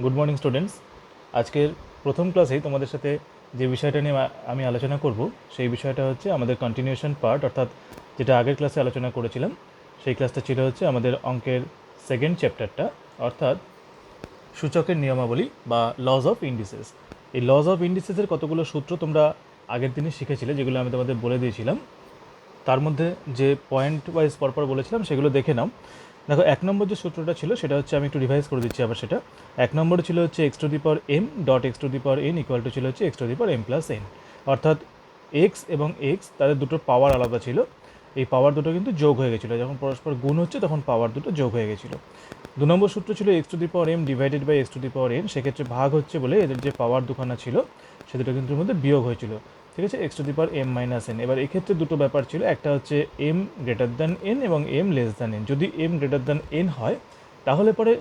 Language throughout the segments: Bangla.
Good morning students. আজকের প্রথম ক্লাসেই তোমাদের সাথে যে বিষয়টা নিয়ে আমি আলোচনা করব সেই বিষয়টা হচ্ছে আমাদের কন্টিনিউশন পার্ট, অর্থাৎ যেটা আগের ক্লাসে আলোচনা করেছিলাম সেই ক্লাসটা ছিল হচ্ছে আমাদের অঙ্কের সেকেন্ড চ্যাপ্টারটা, অর্থাৎ সূচকের নিয়মাবলী বা লজ অফ ইন্ডিসেস। এই লজ অফ ইন্ডিসেসের কতগুলো সূত্র তোমরা আগের দিনে শিখেছিলে, যেগুলো আমি তোমাদের বলে দিয়েছিলাম। তার মধ্যে যে পয়েন্ট ওয়াইজ পরপর বলেছিলাম সেগুলো দেখে নাও। দেখো, এক নম্বর যে সূত্রটা ছিল সেটা হচ্ছে, আমি একটু রিভাইজ করে দিচ্ছি আবার সেটা। এক নম্বরে ছিল হচ্ছে x to the power M dot x to the power N equal to ছিল হচ্ছে x to the power M plus n, অর্থাৎ এক্স এবং এক্স তাদের দুটো পাওয়ার আলাদা ছিল। এই পাওয়ার দুটো কিন্তু যোগ হয়ে গেছিলো, যখন পরস্পর গুণ হচ্ছে তখন পাওয়ার দুটো যোগ হয়ে গেছিলো। দু নম্বর সূত্র ছিল x to the power m divided by x to the power n, সেক্ষেত্রে ভাগ হচ্ছে বলে এদের যে পাওয়ার দুখানা ছিল সে দুটো কিন্তু এর মধ্যে বিয়োগ হয়েছিল, ঠিক আছে, x to the power m minus n. এবার এক্ষেত্রে দুটো ব্যাপার ছিল, একটা হচ্ছে এম গ্রেটার দ্যান এন এবং এম লেস দ্যান এন। যদি এম গ্রেটার দ্যান এন হয় তাহলে পরে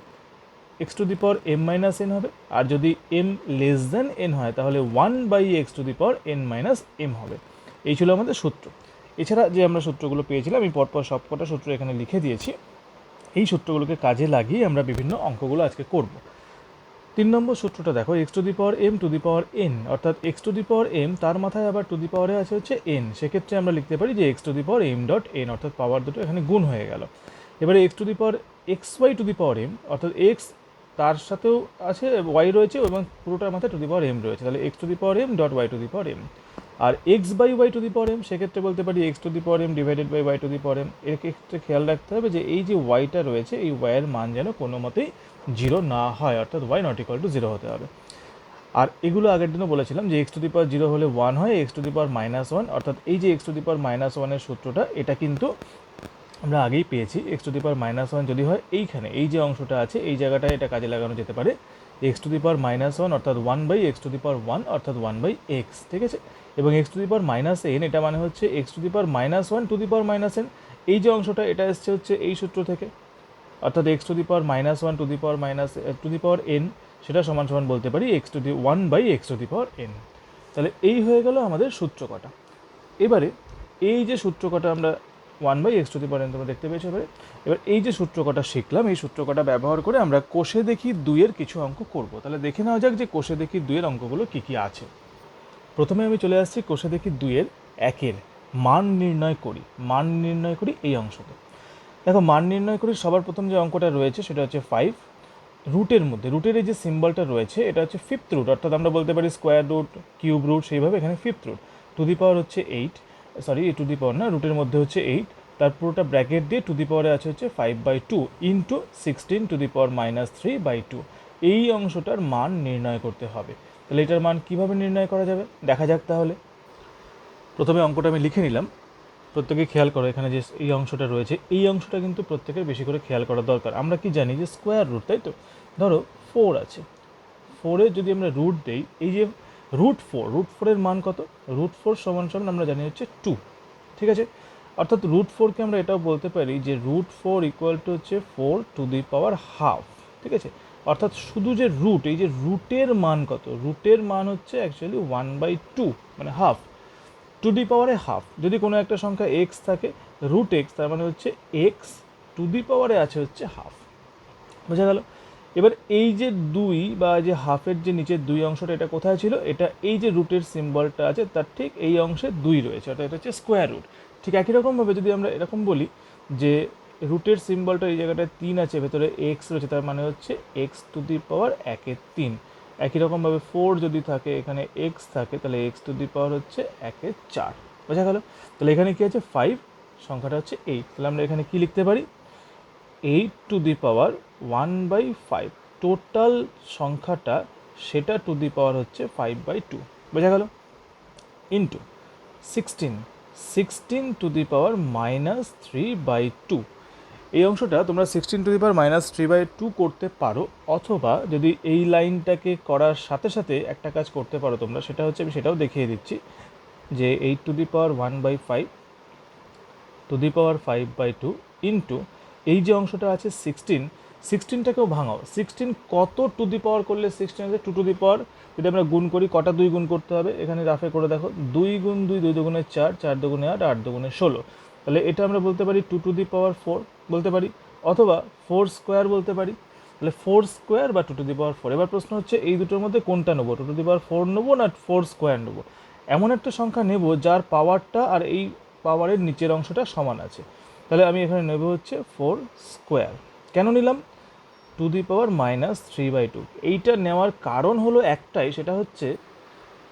x to the power m minus n হবে, আর যদি এম লেস দ্যান এন হয় তাহলে one by x to the power n minus m হবে। এই ছিল আমাদের সূত্র। এছাড়া যে আমরা সূত্রগুলো পেয়েছিলাম আমি পরপর সবকটা সূত্র এখানে লিখে দিয়েছি। এই সূত্রগুলোকে কাজে লাগিয়ে আমরা বিভিন্ন অঙ্কগুলো আজকে করব। তিন নম্বর সূত্রটা দেখো, X to the power M to the power N, অর্থাৎ x to the power M তার মাথায় আবার টু দি পাওয়ারে আছে হচ্ছে এন, সেক্ষেত্রে আমরা লিখতে পারি যে x to the power M dot n, অর্থাৎ পাওয়ার দুটো এখানে গুণ হয়ে গেল। এবারে x to the power x y to the power m, অর্থাৎ এক্স তার সাথেও আছে ওয়াই রয়েছে এবং পুরোটার মাথায় টু দি পাওয়ার এম রয়েছে, তাহলে x to the power M dot y to the power m. আর x by y to the power m, সেক্ষেত্রে বলতে পারি x to the power m divided by y to the power m. এর ক্ষেত্রে খেয়াল রাখতে হবে যে এই যে ওয়াইটা রয়েছে এই ওয়াইয়ের মান যেন কোনো মতেই জিরো না হয়, অর্থাৎ y not equal to zero হতে হবে। আর এগুলো আগের দিনও বলেছিলাম যে x to the power zero হলে ওয়ান হয়, x to the power minus one, অর্থাৎ এই যে x to the power minus ওয়ানের সূত্রটা এটা কিন্তু আমরা আগেই পেয়েছি। X to the power minus one যদি হয় এইখানে এই যে অংশটা আছে এই জায়গাটায় এটা কাজে লাগানো যেতে পারে। X to the power minus one অর্থাৎ one by x to the power one অর্থাৎ ওয়ান বাই এক্স, ঠিক আছে। এবং X to the power minus N, এটা মানে হচ্ছে x to the power minus one to the power minus N. এই যে অংশটা এটা এসছে হচ্ছে এই সূত্র থেকে, অর্থাৎ x to the power minus one to the power minus to the power n, সেটা সমান সমান বলতে পারি x to the one by x to the power n. তাহলে এই হয়ে গেল আমাদের সূত্র কটা। এবারে এই যে সূত্র কটা আমরা one by x to the power n তোমরা দেখতে পেয়েছো। এবার এই যে সূত্র কটা শিখলাম এই সূত্র কটা ব্যবহার করে আমরা কোষে দেখি দুইয়ের কিছু অঙ্ক করব। তাহলে দেখে নেওয়া যাক যে কোষে দেখি দুইয়ের অঙ্কগুলো কী কী আছে। প্রথমে আমি চলে আসছি কোষে দেখি দুইয়ের একের মান নির্ণয় করি। মান নির্ণয় করি এই অংশতে। দেখো, মান নির্ণয় করি সবার প্রথম যে অঙ্কটা রয়েছে সেটা হচ্ছে 5। রুটের মধ্যে রুটের এই যে সিম্বলটা রয়েছে এটা হচ্ছে ফিফথ রুট, অর্থাৎ আমরা বলতে পারি স্কোয়ার রুট, কিউব রুট, সেইভাবে এখানে ফিফথ রুট। টু দি পাওয়ার হচ্ছে 8, সরি টু দি পাওয়ার না, রুটের মধ্যে হচ্ছে 8, তার পুরোটা ব্র্যাকেট দিয়ে টু দি পাওয়ারে আছে হচ্ছে 5/2 into 16 two the power minus 3/2। এই অংশটার মান নির্ণয় করতে হবে। তাহলে এটার মান কীভাবে নির্ণয় করা যাবে দেখা যাক তাহলে। প্রথমে অঙ্কটা আমি লিখে নিলাম। প্রত্যেকে খেয়াল করো, এখানে যে এই অংশটা রয়েছে এই অংশটা কিন্তু প্রত্যেকের বেশি করে খেয়াল করা দরকার। আমরা কি জানি যে স্কোয়ার রুট, তাই তো? ধরো 4 আছে, 4-এর যদি আমরা রুট দেই, এই যে রুট ফোরের মান কত? রুট 4 সমান সমান আমরা জানি হচ্ছে 2, ঠিক আছে। অর্থাৎ রুট 4কে আমরা এটাও বলতে পারি যে রুট 4 ইকুয়াল টু হচ্ছে 4 টু দি পাওয়ার হাফ, ঠিক আছে। অর্থাৎ শুধু যে রুট, এই যে রুটের মান কত? রুটের মান হচ্ছে অ্যাকচুয়ালি 1/2 মানে হাফ, টু দি পাওয়ারে হাফ। যদি কোনো একটা সংখ্যা এক্স থাকে, রুট এক্স, তার মানে হচ্ছে এক্স টু দি পাওয়ারে আছে হচ্ছে হাফ। বোঝা গেল? এবার এই যে দুই বা যে হাফের যে নিচের দুই অংশটা এটা কোথায় ছিল? এটা এই যে রুটের সিম্বলটা আছে তার ঠিক এই অংশে 2 রয়েছে, অর্থাৎ এটা হচ্ছে স্কোয়ার রুট। ঠিক একই রকমভাবে যদি আমরা এরকম বলি যে রুটের সিম্বলটা এই জায়গাটায় 3 আছে, ভেতরে এক্স রয়েছে, তার মানে হচ্ছে এক্স টু দি পাওয়ার 1/3। একই রকমভাবে 4 যদি থাকে, এখানে এক্স থাকে, তাহলে এক্স টু দি পাওয়ার হচ্ছে 1/4। বোঝা গেল? তাহলে এখানে কি আছে? 5, সংখ্যাটা হচ্ছে 8। তাহলে আমরা এখানে কি লিখতে পারি? 8 টু দি পাওয়ার 1/5, টোটাল সংখ্যাটা সেটা টু দি পাওয়ার হচ্ছে 5/2। বোঝা গেল? Into 16 two the power minus 3/2। এই অংশটা তোমরা 16 টু দি পাওয়ার মাইনাস 3/2 করতে পারো, অথবা যদি এই লাইনটাকে করার সাথে সাথে একটা কাজ করতে পারো তোমরা, সেটা হচ্ছে আমি সেটাও দেখিয়ে দিচ্ছি যে 8 two the power 1/5 two the power 5/2 into এই যে অংশটা আছে 16টাকেও ভাঙাও। 16 কত টু দি পাওয়ার করলে 16 আছে? 2 টু দি পাওয়ার। যদি আমরা গুণ করি, কটা 2 গুণ করতে হবে? এখানে রাফে করে দেখো, 2 গুণ 2, 2 দুগুণে 4, 4 দুগুণে 8, 8 দুগুণে 16। তাহলে এটা আমরা বলতে পারি 2 টু দি পাওয়ার 4 বলতে পারি, অথবা 4 স্কোয়ার বলতে পারি। তাহলে 4² বা 2⁴। এবার প্রশ্ন হচ্ছে এই দুটোর মধ্যে কোনটা নেবো, 2⁴ নেবো না 4² নেবো। এমন একটা সংখ্যা নেব যার পাওয়ারটা আর এই পাওয়ারের নিচের অংশটা সমান আছে। তাহলে আমি এখানে নেব হচ্ছে 4²। কেন নিলাম? (2⁻³ এইটা নেওয়ার কারণ হলো একটাই, সেটা হচ্ছে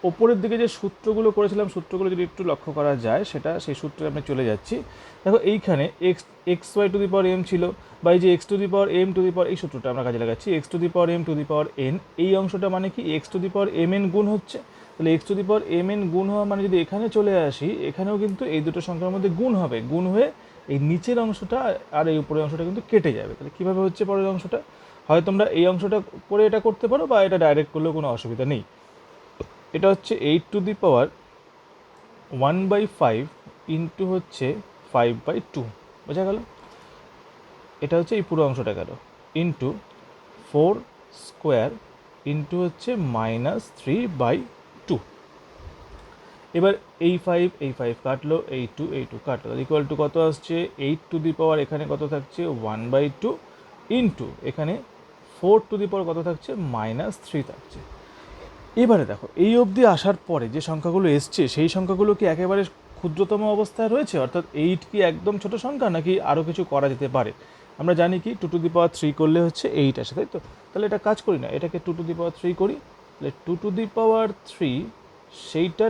ওপরের দিকে যে সূত্রগুলো করেছিলাম, সূত্রগুলো যদি একটু লক্ষ্য করা যায়, সেই সূত্রে আমি চলে যাচ্ছি। দেখো এইখানে xy⁴m ছিল, বা এই যে x⁴m এই সূত্রটা আমরা কাজে লাগাচ্ছি, x⁴m⁴n, এই অংশটা মানে কি x⁴mn গুণ হচ্ছে। তাহলে x⁴mn গুণ হওয়া মানে যদি এখানে চলে আসি, এখানেও কিন্তু এই দুটো সংখ্যার মধ্যে গুণ হবে, গুণ হয়ে এই নিচের অংশটা আর এই উপরের অংশটা কিন্তু কেটে যাবে। তাহলে কীভাবে হচ্ছে পরের অংশটা? হয় তোমরা এই অংশটা করে এটা করতে পারো, বা এটা ডাইরেক্ট করলেও কোনো অসুবিধা নেই। এটা হচ্ছে 8⁻1/5 ইন্টু হচ্ছে 5/2, বোঝা গেল? এটা হচ্ছে এই পুরো অংশটা গেল, ইন্টু 4² ইন্টু হচ্ছে -3/2। এবার এই 5 কাটলো, এই 2 কাটলো, ইকুয়াল টু কত আসছে? 8⁻, এখানে কত থাকছে? 1/2, ইন্টু এখানে 4⁻, কত থাকছে? -3 থাকছে। এবারে দেখো এই অবধি আসার পরে যে সংখ্যাগুলো এসছে, সেই সংখ্যাগুলো কি একেবারে ক্ষুদ্রতম অবস্থায় রয়েছে? অর্থাৎ 8 কি একদম ছোট সংখ্যা, নাকি আরও কিছু করা যেতে পারে? আমরা জানি কি 2⁻3 করলে হচ্ছে 8 আসে, তাই তো? তাহলে এটা কাজ করি না, এটাকে 2⁻3 করি। তাহলে 2⁻3 সেইটা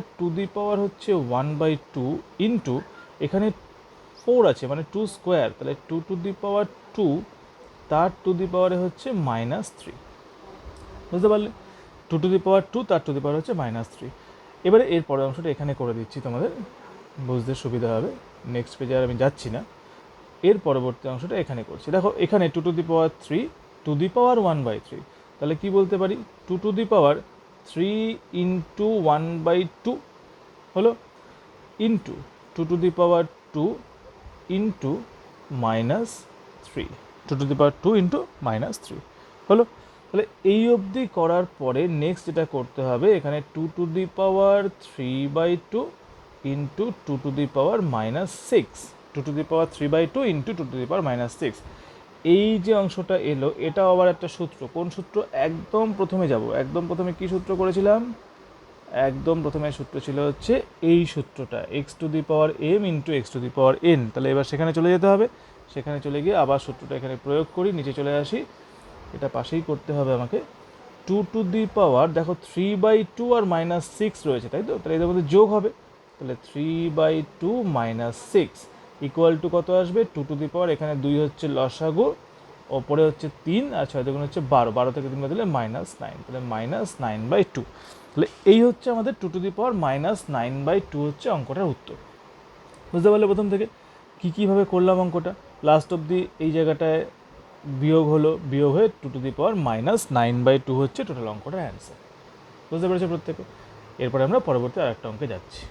হচ্ছে 1/2 ইন্টু এখানে 4 আছে, মানে 2², তাহলে 2⁻2 তার হচ্ছে -3, বুঝতে পারলে? 2⁻2 তার হচ্ছে -3। এবারে এর পরের অংশটা এখানে করে দিচ্ছি, তোমাদের বুঝতে সুবিধা হবে। নেক্সট পেজে আর আমি যাচ্ছি না, এর পরবর্তী অংশটা এখানে করছি। দেখো এখানে 2⁻3 1/3, তাহলে কি বলতে পারি? 2⁻3 ইন্টু 1/2 হলো, ইন্টু 2⁻2 ইন্টু -3, 2⁻2 ইন্টু -3 হলো। তাহলে এই অবধি করার পরে নেক্সট যেটা করতে হবে, এখানে 2⁻3/2 ইন্টু 2⁻6, 2⁻3/2 ইন্টু 2⁻6, এই যে অংশটা এলো, এটা আবার একটা সূত্র। কোন সূত্র? একদম প্রথমে যাব, একদম প্রথমে কি সূত্র করেছিলাম? একদম প্রথমে সূত্র ছিল হচ্ছে এই সূত্রটা, x⁻m ইন্টু x⁻n। তাহলে এবার সেখানে চলে যেতে হবে, সেখানে চলে গিয়ে আবার সূত্রটা এখানে প্রয়োগ করি, নিচে চলে আসি, এটা পাশেই করতে হবে আমাকে। 2⁻, দেখো 3/2 আর -6 রয়েছে, তাই তো? তাহলে এদের মধ্যে যোগ হবে, তাহলে 3/2 -6 ইকুয়াল টু কত আসবে? 2⁻, এখানে 2 হচ্ছে লসাগু, ওপরে হচ্ছে 3, আর 6 দুগুণ হচ্ছে 12, 12 থেকে 3 বাদ দিলে -9, তাহলে -9/2। তাহলে এই হচ্ছে আমাদের 2⁻, -9/2 হচ্ছে অঙ্কটার উত্তর। বুঝতে পারলে প্রথম থেকে কীভাবে করলাম অঙ্কটা? লাস্ট অবধি এই জায়গাটায় বিয়োগ হলো, বিয়োগ হয়ে 2⁻, -9/2 হচ্ছে টোটাল অঙ্কটার অ্যান্সার। বুঝতে পেরেছো প্রত্যেকে? এরপরে আমরা পরবর্তী আরেকটা অঙ্কে যাচ্ছি।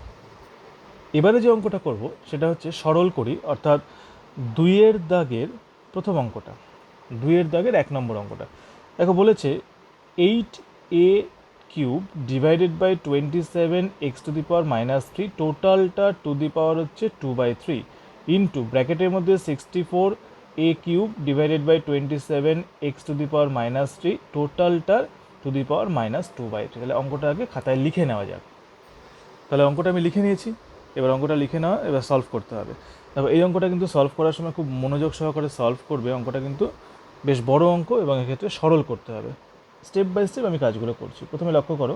এবারে যে অঙ্কটা করব সেটা হচ্ছে সরল করি, অর্থাৎ 2-এর দাগের প্রথম অঙ্কটা, 2-এর দাগের 1 নম্বর অঙ্কটা। দেখো বলেছে 8a³ ডিভাইডেড বাই 27 x⁻³ টোটালটা টু দি পাওয়ার হচ্ছে 2/3 ইন্টু ব্র্যাকেটের মধ্যে 64a³ ডিভাইডেড বাই 27 x⁻³ টোটালটার টু দি পাওয়ার -2/3। তাহলে অঙ্কটা আগে খাতায় লিখে নেওয়া যাক। তাহলে অঙ্কটা আমি লিখে নিয়েছি, এবার অঙ্কটা লিখে নেওয়া, এবার সলভ করতে হবে। তবে এই অঙ্কটা কিন্তু সলভ করার সময় খুব মনোযোগ সহকারে সলভ করবে। অঙ্কটা কিন্তু বেশ বড় অঙ্ক, এবং এক্ষেত্রে সরল করতে হবে। স্টেপ বাই স্টেপ আমি কাজগুলো করছি। প্রথমে লক্ষ্য করো,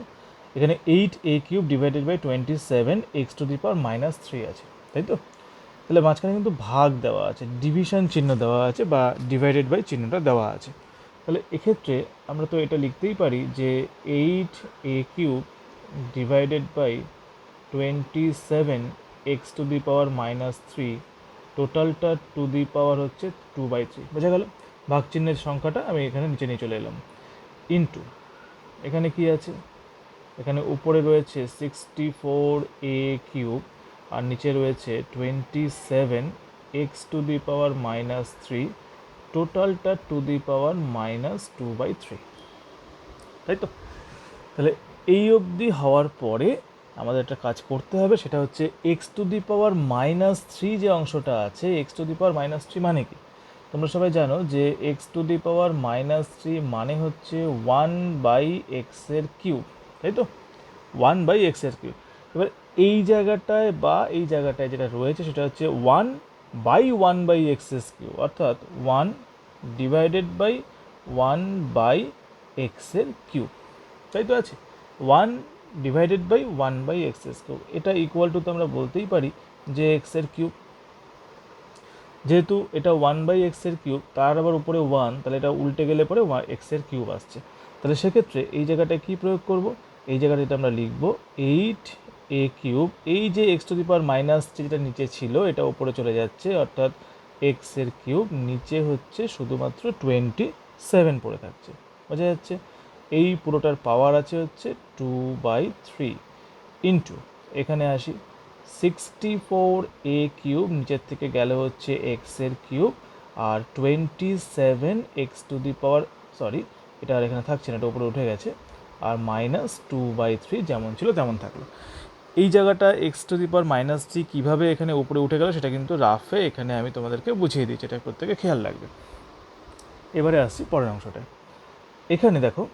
এখানে 8a³ ডিভাইডেড বাই 27 x⁻³ আছে, তাই তো? তাহলে মাঝখানে কিন্তু ভাগ দেওয়া আছে, ডিভিশন চিহ্ন দেওয়া আছে, বা ডিভাইডেড বাই চিহ্নটা দেওয়া আছে। তাহলে এক্ষেত্রে আমরা তো এটা লিখতেই পারি যে 8a³ ডিভাইডেড বাই 27 x⁻³ টোটালটা টু দি পাওয়ার হচ্ছে 2/3, বোঝা গেল? ভাগ চিহ্নের সংখ্যাটা আমি এখানে নিচে নিয়ে চলে এলাম, ইন্টু এখানে কি আছে? এখানে উপরে রয়েছে 64a³ আর নিচে রয়েছে 27 x⁻³ টোটালটা টু দি পাওয়ার -2/3, তাই তো? তাহলে এই অবধি হওয়ার পরে আমাদের একটা কাজ করতে হবে, সেটা হচ্ছে x⁻³ যে অংশটা আছে, x⁻³ মানে কি? তোমরা সবাই জানো যে x⁻³ মানে হচ্ছে 1/x⁻³ তাই তো, 1/x⁻³। এবার এই জায়গাটায় বা এই জায়গাটায় যেটা রয়েছে সেটা হচ্ছে 1/1/x⁻³ অর্থাৎ 1/1/x⁻³ তাই তো আছে, 1/1/x⁻³। এটা ইকুয়াল টু তো আমরা বলতেই পারি যে x⁻³। যেহেতু এটা 1/x⁻³ তার আবার উপরে 1, তাহলে এটা উল্টে গেলে পরে x⁻³ আসছে। তাহলে সেক্ষেত্রে এই জায়গাটায় কি প্রয়োগ করব, এই জায়গাটাতে আমরা লিখব 8a³ এই যে x⁻³ যেটা নিচে ছিল এটা উপরে চলে যাচ্ছে, অর্থাৎ x⁻³ নিচে হচ্ছে শুধুমাত্র 27 পড়ে থাকছে, বোঝা যাচ্ছে। এই পুরোটার পাওয়ার আছে হচ্ছে 2/3 ইন্টু এখানে আসি 64a³ নিচের থেকে গেল হচ্ছে x⁻³ আর 27 সরি এটা আর এখানে থাকছে না, এটা উপরে উঠে গেছে, আর -2/3 যেমন ছিল তেমন থাকলো। এই জায়গাটা x⁻³ কীভাবে এখানে উপরে উঠে গেল সেটা কিন্তু রাফে এখানে আমি তোমাদেরকে বুঝিয়ে দিচ্ছি, এটা প্রত্যেকে খেয়াল রাখবে। এবারে আসছি পরের অংশটায়। এখানে দেখো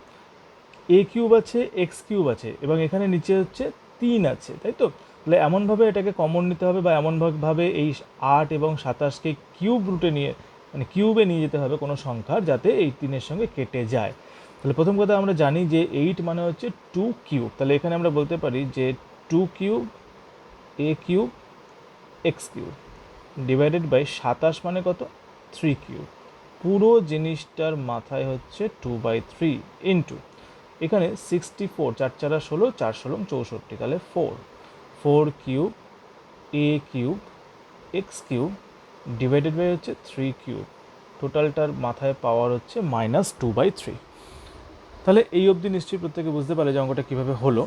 a³ আছে, x³ আছে এবং এখানে নিচে হচ্ছে 3 আছে, তাই তো। তাহলে এমনভাবে এটাকে কমন নিতে হবে বা এমনভাবে এই 8 এবং 27কে কিউব রুটে নিয়ে মানে কিউবে নিয়ে যেতে হবে কোনো সংখ্যার, যাতে এই 3-এর সঙ্গে কেটে যায়। তাহলে প্রথম কথা আমরা জানি যে 8 মানে হচ্ছে 2³ তাহলে এখানে আমরা বলতে পারি যে 2³ a³ x³ ডিভাইডেড বাই 27 মানে কত 3³ পুরো জিনিসটার মাথায় হচ্ছে 2/3 ইন্টু এখানে 64 4 4 16 4 16 64 তাহলে 4³ a³ x³ ডিভাইডেড বাই হচ্ছে 3³ টোটালটার মাথায় পাওয়ার হচ্ছে -2/3। তাহলে এই অবধি নিশ্চয়ই প্রত্যেকে বুঝতে পারে যে অঙ্কটা কীভাবে হলো।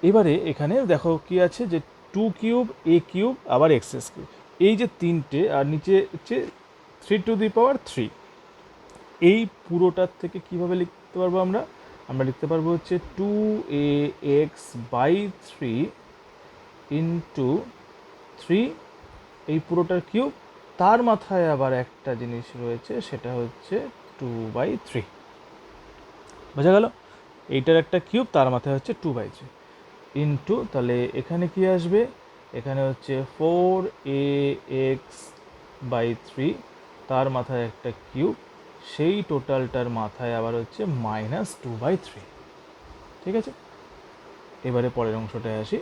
এবারে এখানে দেখো কি আছে যে 2³ a³ আবার x⁻³ এই যে তিনটে আর নিচে হচ্ছে 3⁻³ এই পুরোটার থেকে কিভাবে লিখতে পারবো আমরা লিখতে পারবো হচ্ছে 2ax/3 ইন্টু 3 এই পুরোটার কিউব, তার মাথায় আবার একটা জিনিস রয়েছে সেটা হচ্ছে 2/3, বোঝা গেল। এইটার একটা কিউব তার মাথায় হচ্ছে 2/3 ইন্টু তাহলে এখানে কি আসবে, এখানে হচ্ছে 4ax/3 তার মাথায় একটা কিউব, সেই টোটালটার মাথায় আবার হচ্ছে -2/3, ঠিক আছে। এবারে পরের অংশটায় আসি।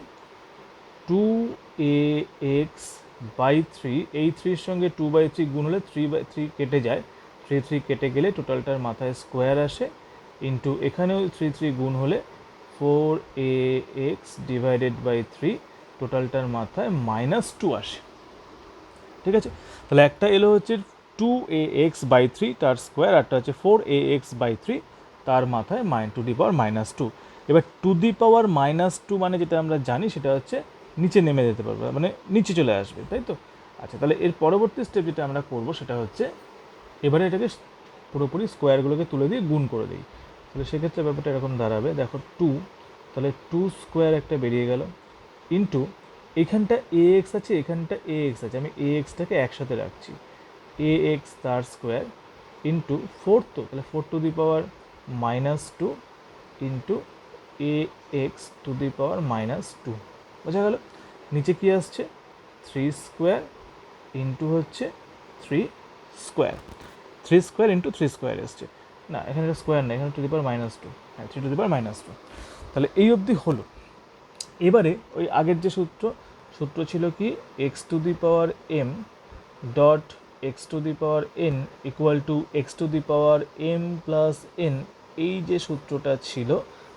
2ax/3 এই 3-র সঙ্গে 2/3 গুণ হলে 3/3 কেটে যায়, 3 কেটে গেলে টোটালটার মাথায় স্কোয়ার আসে ইন্টু এখানেও 3 গুণ হলে 4ax ডিভাইডেড বাই 3 টোটালটার মাথায় -2 আসে, ঠিক আছে। তাহলে একটা এলো হচ্ছে 2ax/3 তার স্কোয়ার, আরটা হচ্ছে 4ax/3 তার মাথায় -2। এবার (2) মানে যেটা আমরা জানি সেটা হচ্ছে নিচে নেমে যেতে পারবে, মানে নিচে চলে আসবে, তাই তো। আচ্ছা, তাহলে এর পরবর্তী স্টেপ যেটা আমরা করব সেটা হচ্ছে এবারে এটাকে পুরোপুরি স্কোয়ারগুলোকে তুলে দিয়ে গুণ করে দিই। তাহলে সেক্ষেত্রে ব্যাপারটা এরকম দাঁড়াবে, দেখো 2, তাহলে 2 স্কোয়ার একটা বেরিয়ে গেল ইন্টু এখানটা ax আছে, এখানটা ax আছে, আমি axটাকে একসাথে রাখছি, ax তার স্কোয়ার ইন্টু 4, তো তাহলে 4⁻² ইন্টু ax⁻², বোঝা গেল। নিচে কি আসছে 3 স্কোয়ার ইন্টু হচ্ছে 3 স্কোয়ার, 3 স্কোয়ার ইন্টু 3 স্কোয়ার এসছে, না এখানে স্কোয়ার না, এখানে (2) হ্যাঁ 3(2). তাহলে এই অবধি হলো। এবারে ওই আগের যে সূত্র ছিল কি x⁻m dot x⁻n equal to x⁻m plus n, এই যে সূত্রটা ছিল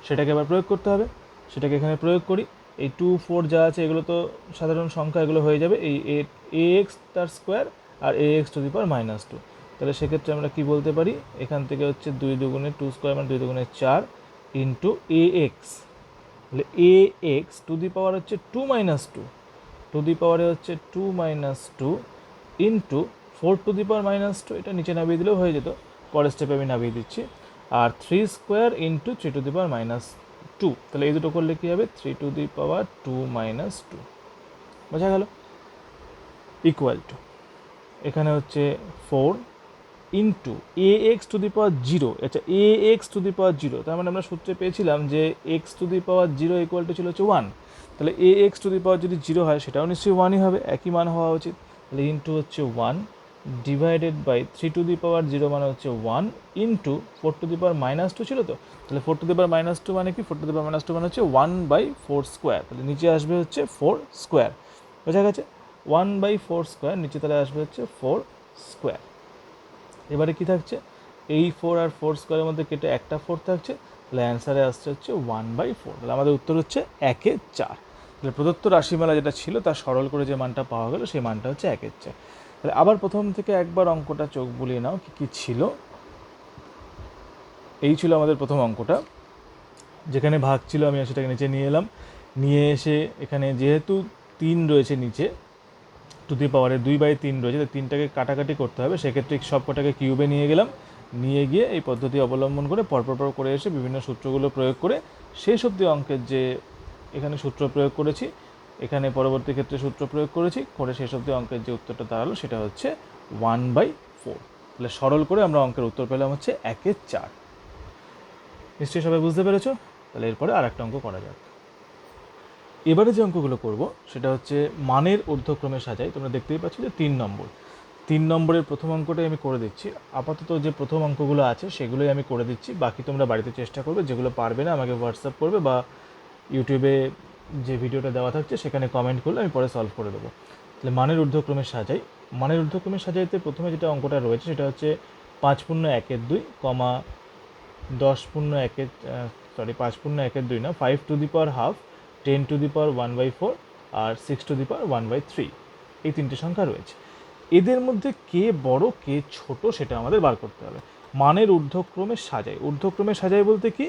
সেটাকে আবার প্রয়োগ করতে হবে, সেটাকে এখানে প্রয়োগ করি। এই 2 4 যা আছে এগুলো তো সাধারণ সংখ্যা, এগুলো হয়ে যাবে এই ax তার স্কোয়ার আর ax⁻²। তাহলে সেক্ষেত্রে আমরা কি বলতে পারি, এখান থেকে হচ্ছে 2 দুগুণে 2 স্কোয়ার মানে 2 দুগুণে 4 ইন্টু ax, তাহলে ax টু দি পাওয়ার হচ্ছে 2 টু দি পাওয়ারে হচ্ছে 2 ইন্টু 4⁻², এটা নিচে নামিয়ে দিলেও হয়ে যেত, পরের স্টেপে আমি নামিয়ে দিচ্ছি, আর 3 স্কোয়ার ইন্টু 3⁻², তাহলে এই দুটো করলে কী হবে 3⁻², বোঝা গেল, ইকুয়াল টু এখানে হচ্ছে 4 into A X to the power zero. আচ্ছা, A X to the power zero, তার মানে আমরা সূত্রে পেয়েছিলাম যে x to the power zero equal to ছিল হচ্ছে ওয়ান। তাহলে এ এক্স টু দি পাওয়ার যদি জিরো হয় সেটাও নিশ্চয়ই ওয়ানই হবে, একই মান হওয়া উচিত। তাহলে ইন্টু হচ্ছে one divided by three to the power zero মানে হচ্ছে one into four to the power minus two ছিল তো, তাহলে four to the power minus two মানে কি, four to the power minus two মানে হচ্ছে ওয়ান বাই ফোর স্কোয়ার। তাহলে নিচে আসবে হচ্ছে ফোর স্কোয়ার, বোঝা গেছে? ওয়ান বাই ফোর স্কোয়ার, নিচে তাহলে আসবে হচ্ছে ফোর স্কোয়ার। এবারে কি থাকছে, এই ফোর আর ফোর স্কোয়ারের মধ্যে কেটে একটা ফোর থাকছে, তাহলে অ্যান্সারে আসছে হচ্ছে ওয়ান বাই ফোর। তাহলে আমাদের উত্তর হচ্ছে একের চার। তাহলে প্রদত্ত রাশিমালা যেটা ছিল তার সরল করে যে মানটা পাওয়া গেল সেই মানটা হচ্ছে একের চার। তাহলে আবার প্রথম থেকে একবার অঙ্কটা চোখ বুলিয়ে নাও, কী কী ছিল। এই ছিল আমাদের প্রথম অঙ্কটা, যেখানে ভাগ ছিল আমি সেটাকে নিচে নিয়ে এলাম, নিয়ে এসে এখানে যেহেতু তিন রয়েছে নিচে টু দি পাওয়ারে দুই বাই তিন রয়েছে, তো তিনটাকে কাটাকাটি করতে হবে, সেক্ষেত্রে সব কটাকে কিউবে নিয়ে গেলাম, নিয়ে গিয়ে এই পদ্ধতি অবলম্বন করে পরপর করে এসে বিভিন্ন সূত্রগুলো প্রয়োগ করে শেষ অবধি অঙ্কের যে এখানে সূত্র প্রয়োগ করেছি, এখানে পরবর্তী ক্ষেত্রে সূত্র প্রয়োগ করেছি, করে শেষ অবধি অঙ্কের যে উত্তরটা দাঁড়ালো সেটা হচ্ছে ওয়ান বাই ফোর। তাহলে সরল করে আমরা অঙ্কের উত্তর পেলাম হচ্ছে একের চার। নিশ্চয়ই সবাই বুঝতে পেরেছো? তাহলে এরপরে আর একটা অঙ্ক করা যাক। এবারে যে অঙ্কগুলো করব সেটা হচ্ছে মানের ঊর্ধ্বক্রমে সাজাই। তোমরা দেখতেই পাচ্ছ যে 3 নম্বরের প্রথম অঙ্কটাই আমি করে দিচ্ছি। আপাতত যে প্রথম অঙ্কগুলো আছে সেগুলোই আমি করে দিচ্ছি, বাকি তোমরা বাড়িতে চেষ্টা করবে, যেগুলো পারবে না আমাকে হোয়াটসঅ্যাপ করবে বা ইউটিউবে যে ভিডিওটা দেওয়া থাকছে সেখানে কমেন্ট করলে আমি পরে সলভ করে দেবো। তাহলে মানের ঊর্ধ্বক্রমে সাজাই। মানের ঊর্ধ্বক্রমে সাজাইতে প্রথমে যেটা অঙ্কটা রয়েছে সেটা হচ্ছে 5.1/2 কমা 10.1 5.1/2 না, 5 to the power half, 10 to the power 1/4 আর 6 টু দি পাওয়ার 1/3, এই তিনটে সংখ্যা রয়েছে। এদের মধ্যে কে বড় কে ছোট সেটা আমাদের বার করতে হবে। মানের ঊর্ধ্বক্রমে সাজাই, ঊর্ধ্বক্রমে সাজাই বলতে কি,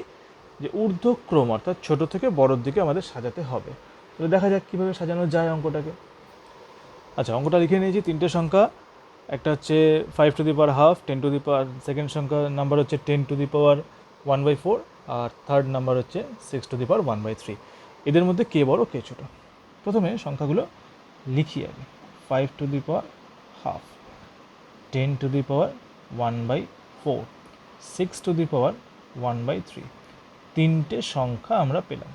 যে ঊর্ধ্বক্রম অর্থাৎ ছোট থেকে বড়োর দিকে আমাদের সাজাতে হবে। তাহলে দেখা যাক কীভাবে সাজানো যায় অঙ্কটাকে। আচ্ছা, অঙ্কটা লিখে নিয়েছি, তিনটে সংখ্যা, একটা হচ্ছে 5 to the power half, 10 to the power, second সংখ্যা নাম্বার হচ্ছে 10 টু দি পাওয়ার 1/4 আর থার্ড নাম্বার হচ্ছে 6 টু দি পাওয়ার 1/3। এদের মধ্যে কে বড় কে ছোট, প্রথমে সংখ্যাগুলো লিখি আগে। 5 to the power half, 10 to the power 1/4, 6 to the power 1/3, তিনটে সংখ্যা আমরা পেলাম।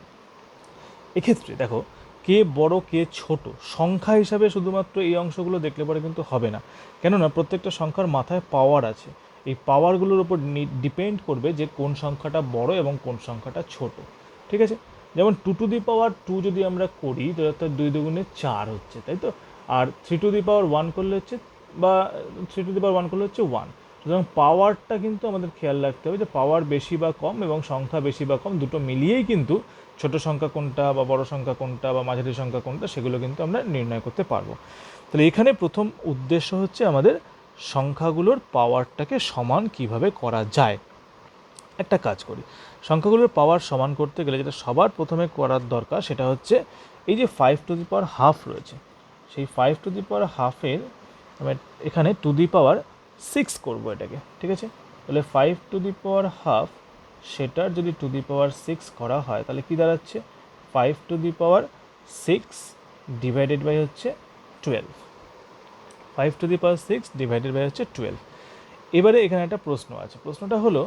এক্ষেত্রে দেখো কে বড় কে ছোট সংখ্যা হিসাবে শুধুমাত্র এই অংশগুলো দেখলে পরে কিন্তু হবে না, কেননা প্রত্যেকটা সংখ্যার মাথায় পাওয়ার আছে। এই পাওয়ারগুলোর উপর ডিপেন্ড করবে যে কোন সংখ্যাটা বড় এবং কোন সংখ্যাটা ছোট, ঠিক আছে? যেমন 2 টু দি পাওয়ার 2 যদি আমরা করি তো অর্থাৎ 2 দুগুণে 4 হচ্ছে, তাই তো? আর 3 টু দি পাওয়ার 1 করলে হচ্ছে, বা 3 টু দি পাওয়ার 1 করলে হচ্ছে 1। সুতরাং পাওয়ারটা কিন্তু আমাদের খেয়াল রাখতে হবে যে পাওয়ার বেশি বা কম এবং সংখ্যা বেশি বা কম দুটো মিলিয়েই কিন্তু ছোট সংখ্যা কোনটা বা বড় সংখ্যা কোনটা বা মাঝারি সংখ্যা কোনটা সেগুলো কিন্তু আমরা নির্ণয় করতে পারবো। তাহলে এখানে প্রথম উদ্দেশ্য হচ্ছে আমাদের সংখ্যাগুলোর পাওয়ারটাকে সমান কিভাবে করা যায়। একটা কাজ করি, সংখ্যাগুলোর পাওয়ার সমান করতে গেলে যেটা সবার প্রথমে করার দরকার সেটা হচ্ছে এই যে 5 টু দি পাওয়ার হাফ রয়েছে, সেই 5 টু দি পাওয়ার হাফের আমি এখানে টু দি পাওয়ার 6 করবো এটাকে, ঠিক আছে? তাহলে 5 টু দি পাওয়ার হাফ সেটার যদি টু দি পাওয়ার 6 করা হয় তাহলে কী দাঁড়াচ্ছে, 5 to the power 6 divided by হচ্ছে 12, 5 to the power 6 divided by হচ্ছে 12। এবারে এখানে একটা প্রশ্ন আছে, প্রশ্নটা হলো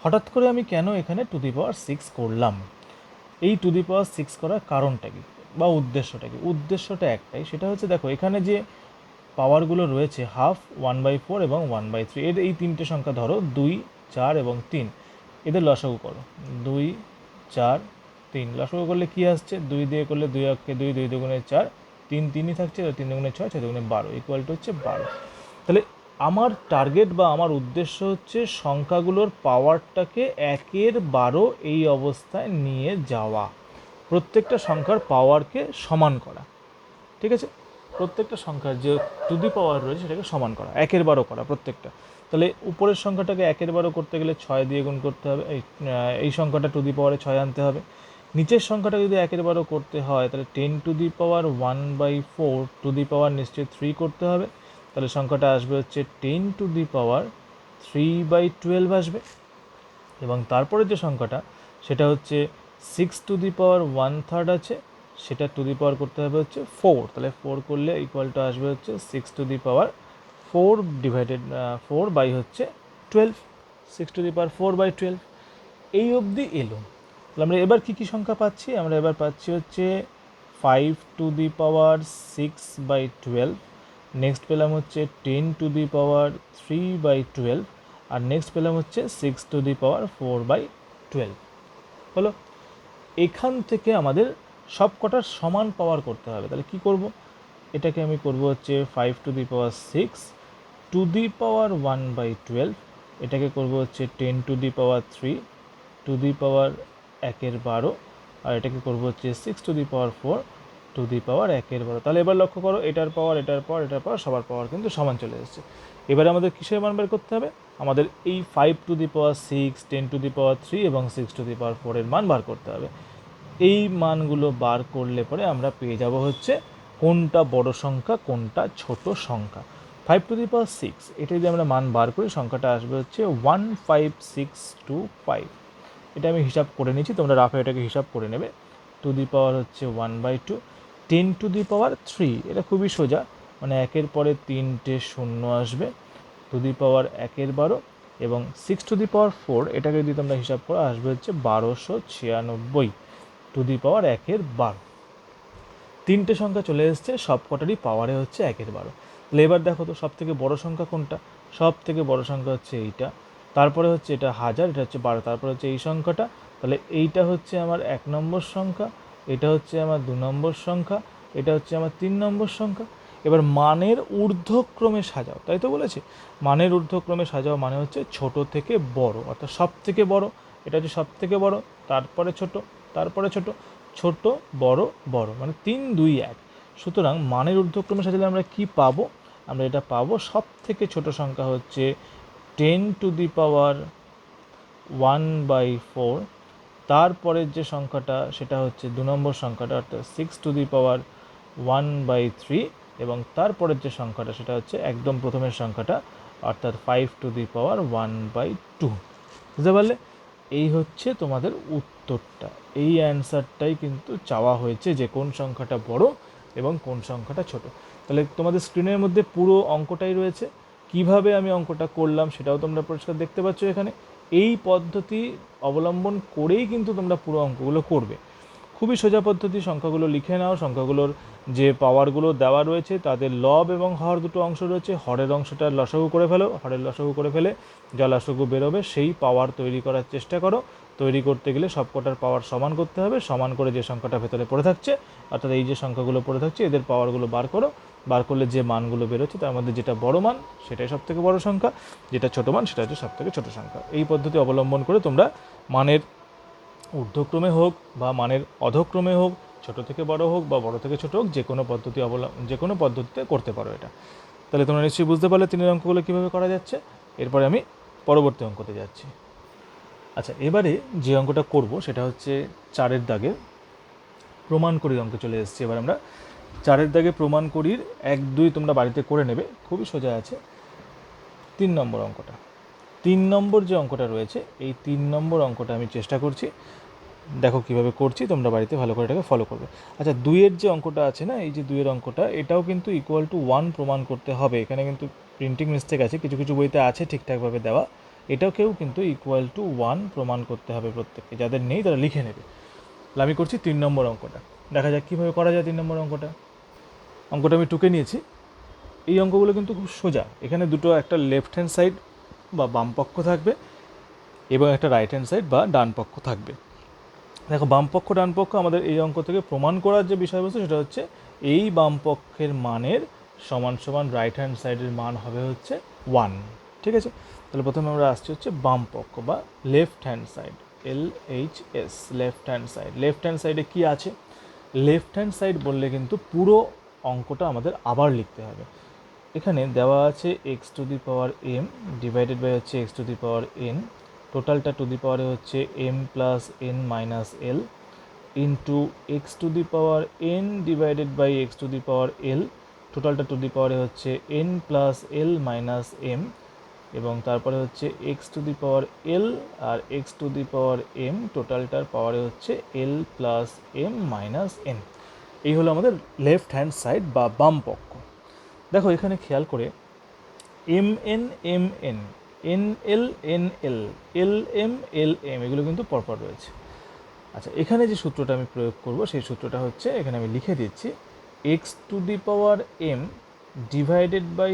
হঠাৎ করে আমি কেন এখানে টু দি পাওয়ার 6 করলাম? এই টু দি পাওয়ার 6 করার কারণটা কি বা উদ্দেশ্যটা কি? উদ্দেশ্যটা একটাই, সেটা হচ্ছে দেখো এখানে যে পাওয়ারগুলো রয়েছে হাফ, 1/4 এবং 1/3, এর এই তিনটে সংখ্যা ধরো 2, 4 এবং 3, এদের লসাগু করো, 2, 4, 3 লসাগু করলে কী আসছে, 2 দিয়ে করলে 2 অক্ষে 2, 2 দুগুণে 4, 3 3ই থাকছে, 3 দুগুণে 6, 6 দুগুণে 12 ইকুয়াল টু হচ্ছে 12। তাহলে আমার টার্গেট বা আমার উদ্দেশ্য হচ্ছে সংখ্যাগুলোর পাওয়ারটাকে 1/12 এই অবস্থায় নিয়ে যাওয়া, প্রত্যেকটা সংখ্যার পাওয়ারকে সমান করা, ঠিক আছে? প্রত্যেকটা সংখ্যার যে টু দি পাওয়ার রয়েছে সেটাকে সমান করা, 1/12 করা প্রত্যেকটা। তাহলে উপরের সংখ্যাটাকে 1/12 করতে গেলে 6 দিয়ে গুণ করতে হবে, এই সংখ্যাটা টু দি পাওয়ারে 6 আনতে হবে। নিচের সংখ্যাটা যদি 1/12 করতে হয় তাহলে 10 to the power 1/4 two the পাওয়ার নিশ্চয়ই 3 করতে হবে, তাহলে সংখ্যাটা আসবে হচ্ছে 10 টু দি পাওয়ার 3/12 আসবে। এবং তারপরে যে সংখ্যাটা সেটা হচ্ছে 6 টু দি পাওয়ার 1/3 আছে, সেটা টু দি পাওয়ার করতে হবে হচ্ছে 4, তাহলে 4 করলে ইকুয়াল টু আসবে হচ্ছে 6 to the power 4 divided 4 by হচ্ছে 12, 6^4/12 এই অবধি এলো। তাহলে আমরা এবার কী সংখ্যা পাচ্ছি? আমরা এবার পাচ্ছি হচ্ছে 5^6/12, নেক্সট পেলাম হচ্ছে 10^3/12, আর নেক্সট পেলাম হচ্ছে 6^4/12। হলো, এখান থেকে আমাদের সব কটার সমান পাওয়ার করতে হবে। তাহলে কি করব? এটাকে আমি করব হচ্ছে 5^6^1/12, এটাকে করব হচ্ছে 10^3^1/12, আর এটাকে করব হচ্ছে 6^4^1/12। তাহলে এবার লক্ষ্য করো, এটার পাওয়ার সবার পাওয়ার কিন্তু সমান চলে এসেছে। এবারে আমাদের কিসের মান বের করতে হবে? আমাদের এই 5^6, 10^3 এবং 6^4 এর মান বার করতে হবে। এই মানগুলো বার করলে পরে আমরা পেয়ে যাব হচ্ছে কোনটা বড় সংখ্যা কোনটা ছোট সংখ্যা। 5^6 এটা যদি আমরা মান বার করি, সংখ্যাটা আসবে হচ্ছে 15625। এটা আমি হিসাব করে নিচ্ছি, তোমরা রাফে এটাকে হিসাব করে নেবে। টু দি পাওয়ার হচ্ছে 1/2, 10^3 এটা খুবই সোজা, মানে একের পরে 3টে শূন্য আসবে, টু দি পাওয়ার 1/12, এবং 6^4 এটাকে যদি তোমরা হিসাব করো আসবে হচ্ছে 1296, টু দি পাওয়ার 1/12। তিনটে সংখ্যা চলে এসছে, সব কটারই পাওয়ারে হচ্ছে 1/12। তাহলে এবার দেখো তো সব থেকে বড় সংখ্যা কোনটা? সব থেকে বড় সংখ্যা হচ্ছে এইটা, তারপরে হচ্ছে এটা 1000, এটা হচ্ছে 12, তারপরে হচ্ছে এই সংখ্যাটা। তাহলে এইটা হচ্ছে আমার 1 নম্বর সংখ্যা, এটা হচ্ছে আমার 2 নম্বর সংখ্যা, এটা হচ্ছে আমার 3 নম্বর সংখ্যা। এবার মানের ঊর্ধ্বক্রমে সাজাও, তাই তো বলেছি। মানের ঊর্ধ্বক্রমে সাজাও মানে হচ্ছে ছোট থেকে বড়, অর্থাৎ সব থেকে বড়, এটা হচ্ছে সব থেকে বড়, তারপরে ছোট, তারপরে ছোট, ছোট বড় বড়, মানে 3, 2, 1। সুতরাং মানের ঊর্ধ্বক্রমে সাজালে আমরা কি পাবো? আমরা এটা পাবো সব থেকে ছোট সংখ্যা হচ্ছে 10^1/4, তারপরের যে সংখ্যাটা সেটা হচ্ছে 2 নম্বর সংখ্যাটা, অর্থাৎ 6^1/3, এবং তারপরের যে সংখ্যাটা সেটা হচ্ছে একদম প্রথমের সংখ্যাটা, অর্থাৎ 5^1/2। বুঝতে পারলে? এই হচ্ছে তোমাদের উত্তরটা। এই অ্যান্সারটাই কিন্তু চাওয়া হয়েছে, যে কোন সংখ্যাটা বড় এবং কোন সংখ্যাটা ছোট। তাহলে তোমাদের স্ক্রিনের মধ্যে পুরো অঙ্কটাই রয়েছে, কিভাবে আমি অঙ্কটা করলাম সেটাও তোমরা পরিষ্কার দেখতে পাচ্ছ এখানে। এই পদ্ধতি অবলম্বন করেই কিন্তু তোমরা পুরো অঙ্কগুলো করবে। খুবই সোজা পদ্ধতি, সংখ্যাগুলো লিখে নাও, সংখ্যাগুলোর যে পাওয়ারগুলো দেওয়া রয়েছে তাদের লব এবং হর দুটো অংশ রয়েছে, হরের অংশটা লসাগু করে ফেলো, হরের লসাগু করে ফেলে যা লসাগু বেরোবে সেই পাওয়ার তৈরি করার চেষ্টা করো। তৈরি করতে গেলে সবকটার পাওয়ার সমান করতে হবে, সমান করে যে সংখ্যাটা ভেতরে পড়ে থাকছে, অর্থাৎ এই যে সংখ্যাগুলো পড়ে থাকছে এদের পাওয়ারগুলো বার করো। বার করলে যে মানগুলো বেরোচ্ছে তার মধ্যে যেটা বড় মান সেটাই সব থেকে বড় সংখ্যা, যেটা ছোট মান সেটা হচ্ছে সব থেকে ছোট সংখ্যা। এই পদ্ধতি অবলম্বন করে তোমরা মানের ঊর্ধ্বক্রমে হোক বা মানের অধক্রমে হোক, ছোট থেকে বড় হোক বা বড় থেকে ছোট হোক, যে কোনো পদ্ধতিতে করতে পারো এটা। তাহলে তোমরা নিশ্চয়ই বুঝতে পারলে তিনের অঙ্কগুলো কীভাবে করা যাচ্ছে। এরপরে আমি পরবর্তী অঙ্কতে যাচ্ছি। আচ্ছা, এবারে যে অঙ্কটা করব সেটা হচ্ছে 4-এর দাগের প্রমাণ করির অঙ্কে চলে এসেছি। এবার আমরা 4-এর দাগে প্রমাণ করির 1, 2 তোমরা বাড়িতে করে নেবে, খুবই সোজা আছে। 3 নম্বর অঙ্কটা, 3 নম্বর যে অঙ্কটা রয়েছে এই 3 নম্বর অঙ্কটা আমি চেষ্টা করছি, দেখো কিভাবে করছি, তোমরা বাড়িতে ভালো করে এটাকে ফলো করবে। আচ্ছা, 2-এর যে অঙ্কটা আছে না, এই যে 2-এর অঙ্কটা, এটাও কিন্তু =1 প্রমাণ করতে হবে। এখানে কিন্তু প্রিন্টিং মিস্টেক আছে, কিছু কিছু বইতে আছে ঠিকঠাকভাবে দেওয়া, এটাকেও কিন্তু =1 প্রমাণ করতে হবে প্রত্যেককে। যাদের নেই তারা লিখে নেবে। তাহলে আমি করছি 3 নম্বর অঙ্কটা, দেখা যাক কীভাবে করা যায় 3 নম্বর অঙ্কটা। অঙ্কটা আমি টুকে নিয়েছি। এই অঙ্কগুলো কিন্তু খুব সোজা। এখানে দুটো, একটা লেফট হ্যান্ড সাইড বা বাম পক্ষ থাকবে এবং একটা রাইট হ্যান্ড সাইড বা ডান পক্ষ থাকবে। দেখো, বাম পক্ষ ডান পক্ষ আমাদের এই অঙ্ক থেকে প্রমাণ করার যে বিষয়বস্তু সেটা হচ্ছে এই বাম পক্ষের মানের সমান সমান রাইট হ্যান্ড সাইডের মান হবে হচ্ছে 1। ঠিক আছে? তাহলে প্রথমে আমরা আসছি হচ্ছে বাম পক্ষ বা left hand side, LHS, left hand side. Left hand সাইডে কী আছে? লেফট হ্যান্ড সাইড বললে কিন্তু পুরো অঙ্কটা আমাদের আবার লিখতে হবে। এখানে দেওয়া আছে x⁴m ডিভাইডেড বাই হচ্ছে x⁴n, টোটালটা টু দি পাওয়ারে হচ্ছে m + n - l into x⁴n divided by x⁴l, টোটালটা টু দি পাওয়ারে হচ্ছে n + l - m, এবং তারপরে হচ্ছে x⁴l আর x⁴m, টোটালটার পাওয়ারে হচ্ছে l + m - n। এই হলো আমাদের লেফট হ্যান্ড সাইড বা বাম পক্ষ। দেখো, এখানে খেয়াল করে m N M n, n l n l, l m l m, এগুলো কিন্তু পরপর রয়েছে। আচ্ছা, এখানে যে সূত্রটা আমি প্রয়োগ করব সেই সূত্রটা হচ্ছে, এখানে আমি লিখে দিচ্ছি, x to the power m divided by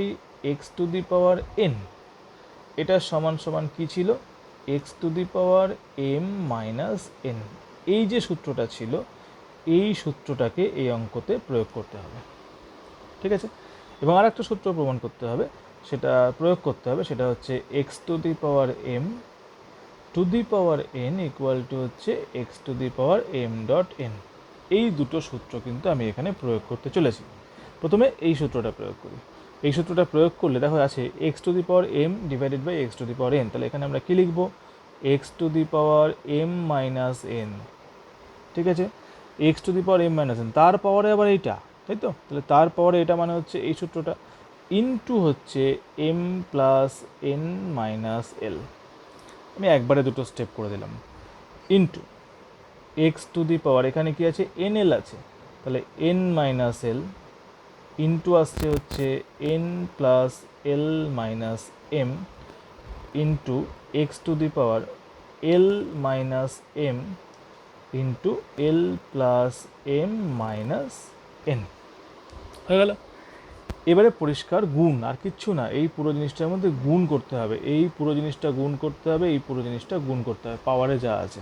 x to the power n, এটা সমান সমান কী ছিল, x to the power m minus N. এই যে সূত্রটা ছিল, এই সূত্রটাকে এই অঙ্কতে প্রয়োগ করতে হবে, ঠিক আছে। এবং আর একটা সূত্র প্রমাণ করতে হবে, সেটা প্রয়োগ করতে হবে, সেটা হচ্ছে x to the power M to the power N equal to হচ্ছে x to the power M dot N. এই দুটো সূত্র কিন্তু আমি এখানে প্রয়োগ করতে চলেছি। প্রথমে এই সূত্রটা প্রয়োগ করি। এই সূত্রটা প্রয়োগ করলে দেখো আছে x to the power m divided by x to the power n, তাহলে এখানে আমরা কী লিখবো, x to the power m minus n, ঠিক আছে, x to the power m minus n, তার পাওয়ারে আবার এইটা, তাই তো, তাহলে তার পাওয়ারে এটা মানে হচ্ছে এই সূত্রটা, ইনটু হচ্ছে এম প্লাস এন মাইনাস এল। আমি একবারে দুটো স্টেপ করে দিলাম, ইনটু এক্স টু দি পাওয়ার, এখানে কি আছে, এন এল আছে, তাহলে এন মাইনাস এল, ইনটু আসছে হচ্ছে n plus l minus m, into x to the power l minus m into l plus m minus n, হয়ে গেল। এবারে পরিষ্কার গুণ, আর কিচ্ছু না, এই পুরো জিনিসটার মধ্যে গুণ করতে হবে, এই পুরো জিনিসটা গুণ করতে হবে, এই পুরো জিনিসটা গুণ করতে হবে, পাওয়ারে যা আছে।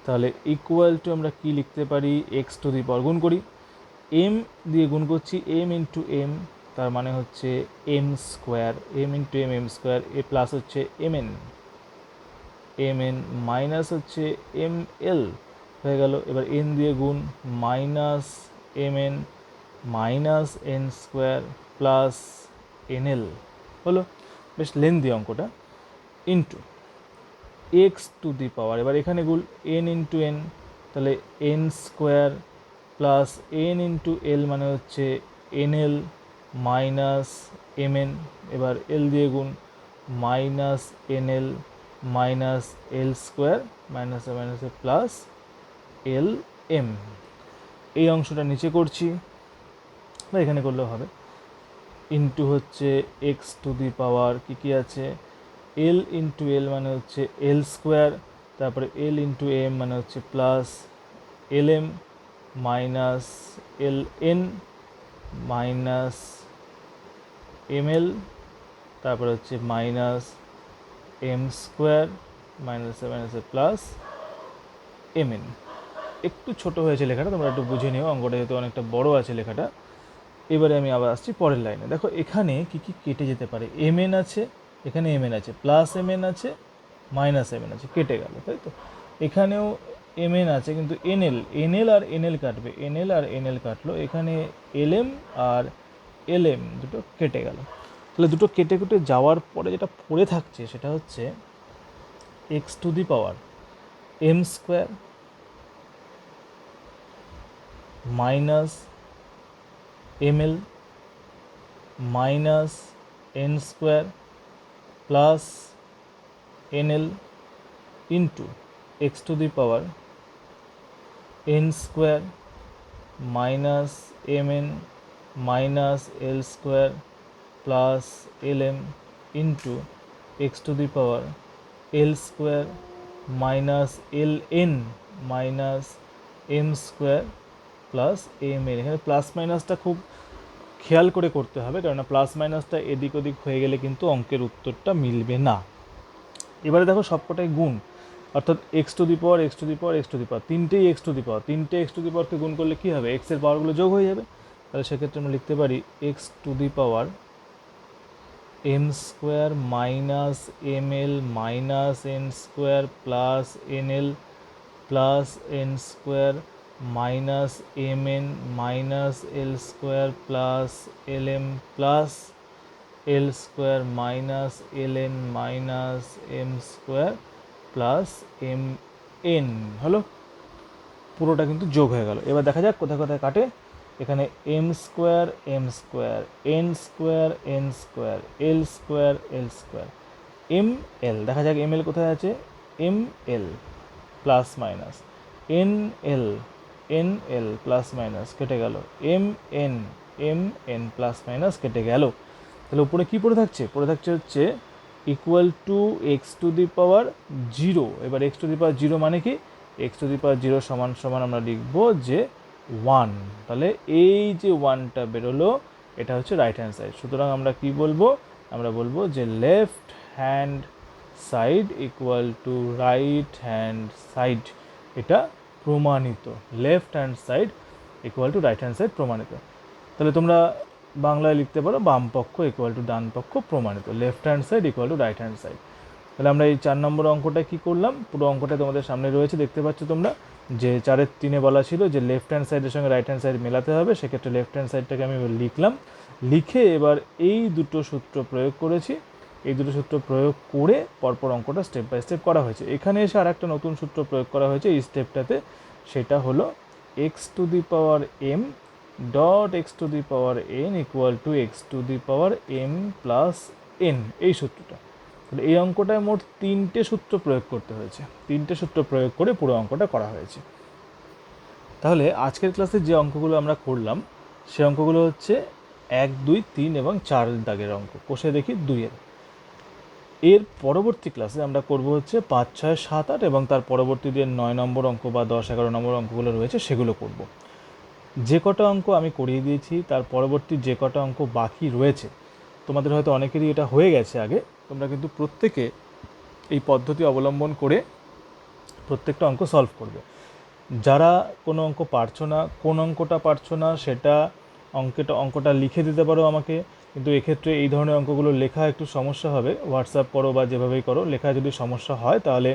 তাহলে ইকুয়াল টু আমরা কি লিখতে পারি, এক্স টু দি পাওয়ার, গুণ করি, এম দিয়ে গুণ করছি, এম ইন্টু এম, তার মানে হচ্ছে M square, M into M, M square, এ প্লাস হচ্ছে M N, M N minus হচ্ছে এম এল, হয়ে গেল। এবার এন দিয়ে গুণ, minus M N minus N square plus N L, হলো, বেশ লেন্দি অঙ্কটা, into x to the power, এবার এখানে গুণ এন ইন্টু এন, তাহলে N square plus N into L মানে হচ্ছে N L minus M N, এবার এল দিয়ে গুণ, minus N L minus l square মাইনাসে মাইনাসে প্লাস এল এম। এই অংশটা নিচে করছি বা এখানে করলেও হবে, ইন্টু হচ্ছে এক্স টু দি পাওয়ার কী কী আছে, এল ইন্টু এল মানে হচ্ছে এল স্কোয়ার, তারপরে এল ইন্টু এম মানে হচ্ছে plus l M minus l n minus m এল, তারপরে হচ্ছে মাইনাস এম স্কোয়ার মাইনাসে মাইনাসে প্লাস এম এন। একটু ছোটো হয়েছে লেখাটা, তোমরা একটু বুঝে নিও, অঙ্কটা যেহেতু অনেকটা বড় আছে লেখাটা। এবারে আমি আবার আসছি পরের লাইনে, দেখো এখানে কি কি কেটে যেতে পারে, এম এন আছে, এখানে এম এন আছে, প্লাস এম এন আছে, মাইনাস এম এন আছে, কেটে গেল, তাই তো। এখানেও এম এন আছে, কিন্তু এনএল, এনএল আর এনএল কাটবে, এনএল আর এনএল কাটলো, এখানে L M R L M দুটো কেটে গেল। তাহলে দুটো কেটে কেটে যাওয়ার পরে যেটা পড়ে থাকছে সেটা হচ্ছে x to the power m square minus m l minus N square plus N l into x to the power n square minus M N minus l square plus l m into x to the power l square minus l n minus m square plus m n. এখানে প্লাস মাইনাসটা খুব খেয়াল করে করতে হবে, কেননা প্লাস মাইনাসটা এদিক ওদিক হয়ে গেলে কিন্তু অঙ্কের উত্তরটা মিলবে না। এবারে দেখো সবকটাই গুণ, অর্থাৎ x to the power X to the power X to the power, তিনটেই এক্স টু দি পাওয়ার, তিনটে এক্স টু দি পাওয়ারকে গুণ করলে কী হবে, এক্সের পাওয়ারগুলো যোগ হয়ে যাবে। তাহলে সেক্ষেত্রে আমরা লিখতে পারি x to the power m square minus m l minus N square plus N L plus n square minus M N minus l square plus l m plus l square minus l n minus m square plus m n, হলো, পুরোটা কিন্তু যোগ হয়ে গেল। এবার দেখা যাক কোথায় কোথায় কাটে। এখানে M square N square N square L square L square M L, দেখা যাক এম এল কোথায় আছে, M L plus minus N এল প্লাস মাইনাস কেটে গেল, এম এন প্লাস মাইনাস কেটে গেল। তাহলে উপরে কী পড়ে থাকছে? পড়ে থাকছে হচ্ছে equal to X to the power zero. এবার X to the power zero মানে কি? X to the power zero সমান সমান আমরা লিখবো যে 1। তাহলে এই যে 1টা বেরোলো এটা হচ্ছে রাইট হ্যান্ড সাইড। সুতরাং আমরা কি বলবো? আমরা বলবো যে left hand side equal to right hand side. এটা প্রমাণিত। Left hand side equal to right hand side প্রমাণিত। তাহলে তোমরা বাংলায় লিখতে পারো বাম পক্ষ ইকুয়াল টু ডান পক্ষ প্রমাণিত। Left hand side equal to right hand side. তাহলে আমরা এই 4 নম্বর অঙ্কটা কী করলাম? পুরো অঙ্কটা তোমাদের সামনে রয়েছে, দেখতে পাচ্ছ তোমরা, যে 4-এর 3-এ বলা ছিল যে লেফট হ্যান্ড সাইডের সঙ্গে রাইট হ্যান্ড সাইড মেলাতে হবে। সেক্ষেত্রে লেফট হ্যান্ড সাইডটাকে আমি লিখলাম, লিখে এবার এই দুটো সূত্র প্রয়োগ করেছি। এই দুটো সূত্র প্রয়োগ করে পরপর অঙ্কটা স্টেপ বাই স্টেপ করা হয়েছে। এখানে এসে আর একটা নতুন সূত্র প্রয়োগ করা হয়েছে এই স্টেপটাতে, সেটা হলো X to the power M dot x to the power N equal to X to the power M plus N, এই সূত্রটা। তাহলে এই অঙ্কটায় মোট 3টে সূত্র প্রয়োগ করতে হয়েছে। 3টে সূত্র প্রয়োগ করে পুরো অঙ্কটা করা হয়েছে। তাহলে আজকের ক্লাসে যে অঙ্কগুলো আমরা করলাম সে অঙ্কগুলো হচ্ছে 1, 2, 3 এবং 4 দাগের অঙ্ক। কষে দেখি 2-এর। এর পরবর্তী ক্লাসে আমরা করব হচ্ছে 5, 6, 7, 8 এবং তার পরবর্তী দিয়ে 9 নম্বর অঙ্ক বা 10, 11 নম্বর অঙ্কগুলো রয়েছে সেগুলো করব। যে কটা অঙ্ক আমি করিয়ে দিয়েছি তার পরবর্তী যে কটা অঙ্ক বাকি রয়েছে, তোমাদের হয়তো অনেকেরই এটা হয়ে গেছে আগে, তোমরা কিন্তু প্রত্যেকে এই পদ্ধতি অবলম্বন করে প্রত্যেকটা অঙ্ক সলভ করবে। যারা কোনো অঙ্ক পারছো না, কোন অঙ্কটা পারছো না সেটা অঙ্কটা লিখে দিতে পারো আমাকে, কিন্তু এক্ষেত্রে এই ধরনের অঙ্কগুলো লেখা একটু সমস্যা হবে। হোয়াটসঅ্যাপ করো বা যেভাবেই করো, লেখা যদি সমস্যা হয় তাহলে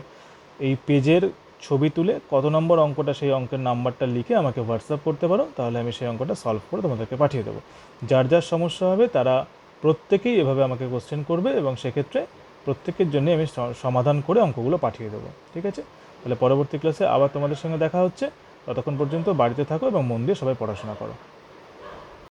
এই পেজের ছবি তুলে কত নম্বর অঙ্কটা সেই অঙ্কের নাম্বারটা লিখে আমাকে হোয়াটসঅ্যাপ করতে পারো, তাহলে আমি সেই অঙ্কটা সলভ করে তোমাদেরকে পাঠিয়ে দেবো। যার যার সমস্যা হবে তারা প্রত্যেকেই এভাবে আমাকে কোশ্চেন করবে এবং সেক্ষেত্রে প্রত্যেকের জন্য আমি সমাধান করে অঙ্কগুলো পাঠিয়ে দেবো। ঠিক আছে? তাহলে পরবর্তী ক্লাসে আবার তোমাদের সঙ্গে দেখা হচ্ছে। ততক্ষণ পর্যন্ত বাড়িতে থাকো এবং মন দিয়ে সবাই পড়াশোনা করো।